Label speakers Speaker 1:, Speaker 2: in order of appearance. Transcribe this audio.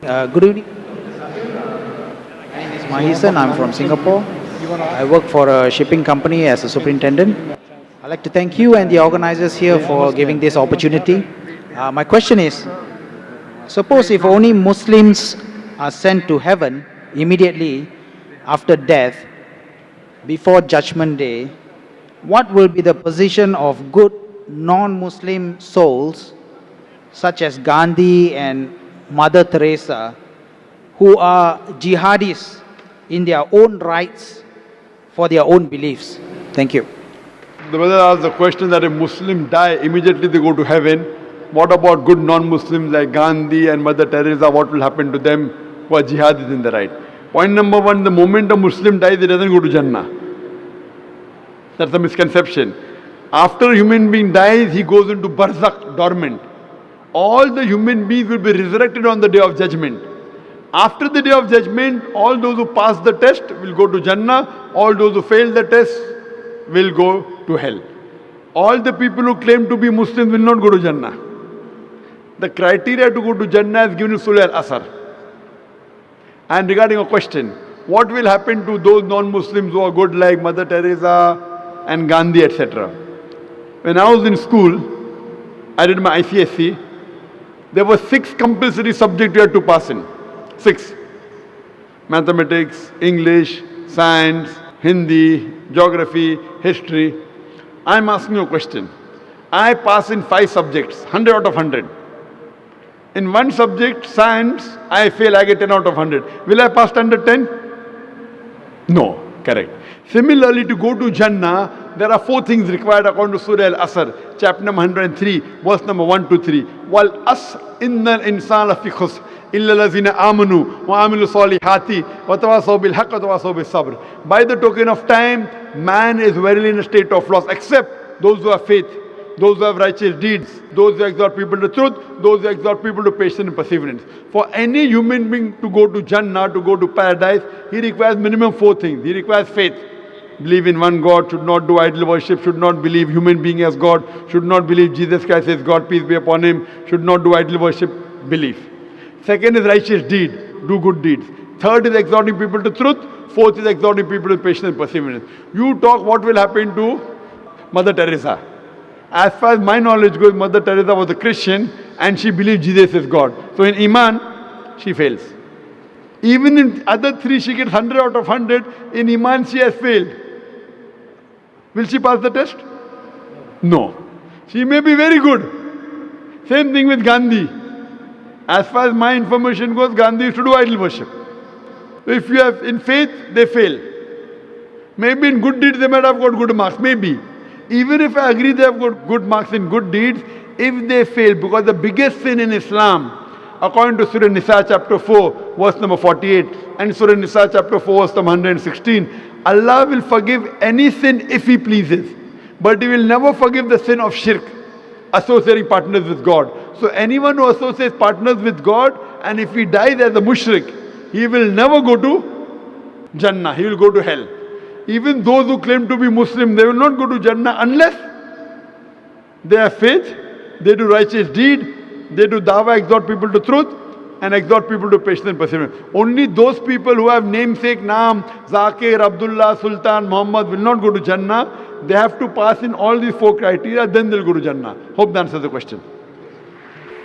Speaker 1: Good evening. My name is Mahisan. I'm from Singapore. I work for a shipping company as a superintendent. I'd like to thank you and the organizers here for giving this opportunity. My question is, suppose if only Muslims are sent to heaven immediately after death, before Judgment Day, what will be the position of good non-Muslim souls such as Gandhi and Mother Teresa, who are jihadis in their own rights for their own beliefs? Thank you.
Speaker 2: The brother asked the question that if Muslims die, immediately they go to heaven. What about good non-Muslims like Gandhi and Mother Teresa? What will happen to them who are jihadis in the right? Point number one, the moment a Muslim dies, he doesn't go to Jannah. That's a misconception. After a human being dies, he goes into barzakh, dormant. All the human beings will be resurrected on the day of judgment. After the day of judgment, all those who pass the test will go to Jannah. All those who fail the test will go to hell. All the people who claim to be Muslims will not go to Jannah. The criteria to go to Jannah is given in Surah Al-Asr. And regarding a question, what will happen to those non-Muslims who are good like Mother Teresa and Gandhi, etc.? When I was in school, I did my ICSE. There were 6 compulsory subjects you had to pass in. 6. Mathematics, English, Science, Hindi, Geography, History. I am asking you a question. I pass in 5 subjects, 100 out of 100. In one subject, Science, I fail, I get 10 out of 100. Will I pass under 10? No, correct. Similarly, to go to Jannah, there are 4 things required according to Surah Al-Asr, chapter number 103, verse number 1 to 3. Wal as innal insana fi khusr illa allazina amanu wa amilu salihati wa tawasaw bil haqq wa tawasaw bis sabr. By the token of time, man is verily in a state of loss, except those who have faith, those who have righteous deeds, those who exhort people to truth, those who exhort people to patience and perseverance. For any human being to go to Jannah, to go to paradise, he requires minimum 4 things. He requires faith. Believe in one God, should not do idol worship, should not believe human being as God, should not believe Jesus Christ is God, peace be upon him, should not do idol worship, belief. Second is righteous deed, do good deeds. Third is exhorting people to truth. Fourth is exhorting people to patience and perseverance. You talk what will happen to Mother Teresa. As far as my knowledge goes, Mother Teresa was a Christian and she believed Jesus is God. So in Iman, she fails. Even in other 3, she gets 100 out of 100. In Iman, she has failed. Will she pass the test? No. She may be very good. Same thing with Gandhi. As far as my information goes, Gandhi used to do idol worship. If you have in faith, they fail. Maybe in good deeds, they might have got good marks. Maybe. Even if I agree they have got good marks in good deeds, if they fail, because the biggest sin in Islam, according to Surah Nisa chapter 4, verse number 48, and Surah Nisa chapter 4, verse number 116, Allah will forgive any sin if He pleases. But He will never forgive the sin of shirk, associating partners with God. So anyone who associates partners with God, and if he dies as a mushrik, he will never go to Jannah, he will go to hell. Even those who claim to be Muslim, they will not go to Jannah unless they have faith, they do righteous deed, they do dawah, exhort people to truth, and exhort people to patience and perseverance. Only those people who have namesake, Naam, Zakir, Abdullah, Sultan, Muhammad will not go to Jannah. They have to pass in all these 4 criteria, then they'll go to Jannah. Hope that answers the question.